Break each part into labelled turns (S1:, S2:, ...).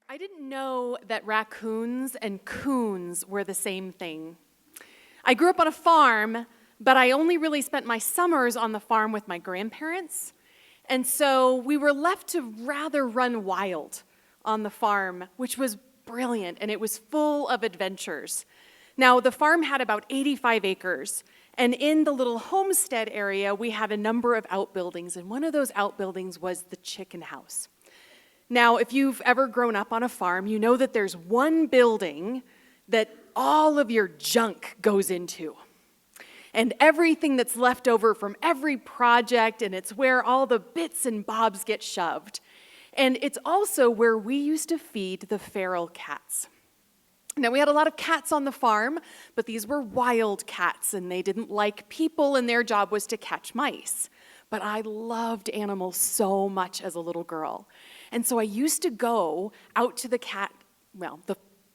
S1: I didn't know that raccoons and coons were the same thing. I grew up on a farm, but I only really spent my summers on the farm with my grandparents. And so we were left to rather run wild on the farm, which was brilliant, and it was full of adventures. Now, the farm had about 85 acres, and in the little homestead area, we had a number of outbuildings, and one of those outbuildings was the chicken house. Now, if you've ever grown up on a farm, you know that there's one building that all of your junk goes into. And everything that's left over from every project, and it's where all the bits and bobs get shoved. And it's also where we used to feed the feral cats. Now, we had a lot of cats on the farm, but these were wild cats, and they didn't like people, and their job was to catch mice. But I loved animals so much as a little girl. And so I used to go out to the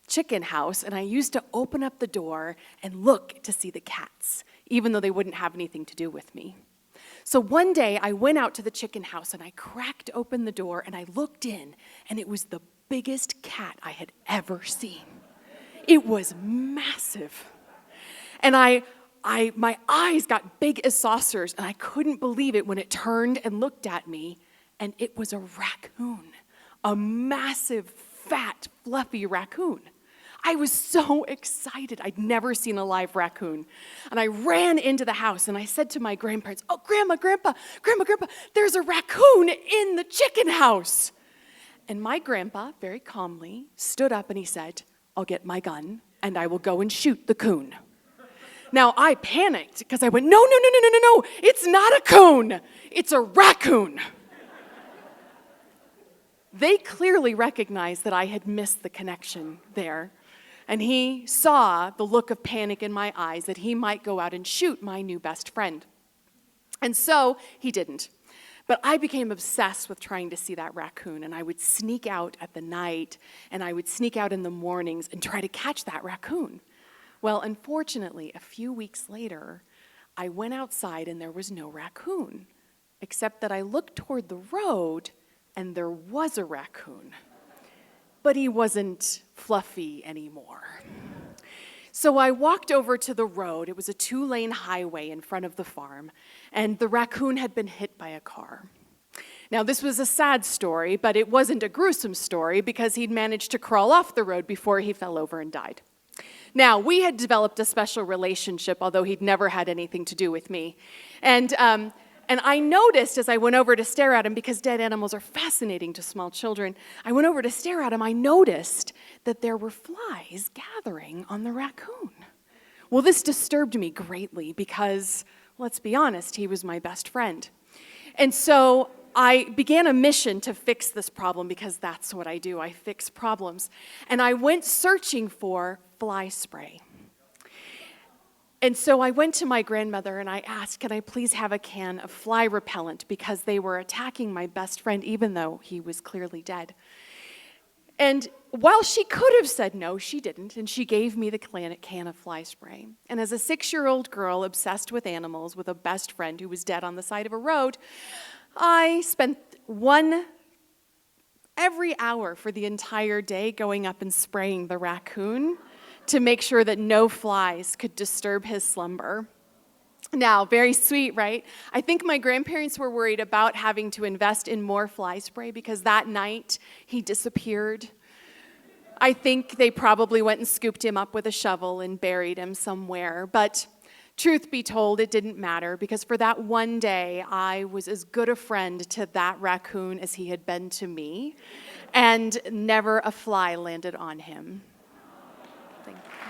S1: chicken house, and I used to open up the door and look to see the cats, even though they wouldn't have anything to do with me. So one day I went out to the chicken house and I cracked open the door and I looked in, and it was the biggest cat I had ever seen. It was massive. And my eyes got big as saucers, and I couldn't believe it when it turned and looked at me, and it was a raccoon, a massive, fat, fluffy raccoon. I was so excited. I'd never seen a live raccoon. And I ran into the house, and I said to my grandparents, "Oh, Grandma, Grandpa, there's a raccoon in the chicken house." And my grandpa, very calmly, stood up and he said, "I'll get my gun, and I will go and shoot the coon." Now, I panicked because I went, no, it's not a coon, it's a raccoon. They clearly recognized that I had missed the connection there, and he saw the look of panic in my eyes that he might go out and shoot my new best friend. And so he didn't. But I became obsessed with trying to see that raccoon, and I would sneak out at the night, and I would sneak out in the mornings and try to catch that raccoon. Well, unfortunately, a few weeks later, I went outside and there was no raccoon, except that I looked toward the road and there was a raccoon. But he wasn't fluffy anymore. So I walked over to the road. It was a 2-lane highway in front of the farm, and the raccoon had been hit by a car. Now, this was a sad story, but it wasn't a gruesome story because he'd managed to crawl off the road before he fell over and died. Now, we had developed a special relationship, although he'd never had anything to do with me. And I noticed as I went over to stare at him, because dead animals are fascinating to small children, I went over to stare at him, I noticed that there were flies gathering on the raccoon. Well, this disturbed me greatly because, let's be honest, he was my best friend. And so I began a mission to fix this problem, because that's what I do. I fix problems. And I went searching for fly spray. And so I went to my grandmother and I asked, "Can I please have a can of fly repellent?" Because they were attacking my best friend, even though he was clearly dead. And while she could have said no, she didn't, and she gave me the can of fly spray. And as a 6-year-old girl obsessed with animals with a best friend who was dead on the side of a road, I spent every hour for the entire day going up and spraying the raccoon to make sure that no flies could disturb his slumber. Now, very sweet, right? I think my grandparents were worried about having to invest in more fly spray because that night he disappeared. I think they probably went and scooped him up with a shovel and buried him somewhere. But truth be told, it didn't matter, because for that one day, I was as good a friend to that raccoon as he had been to me, and never a fly landed on him. Thank you.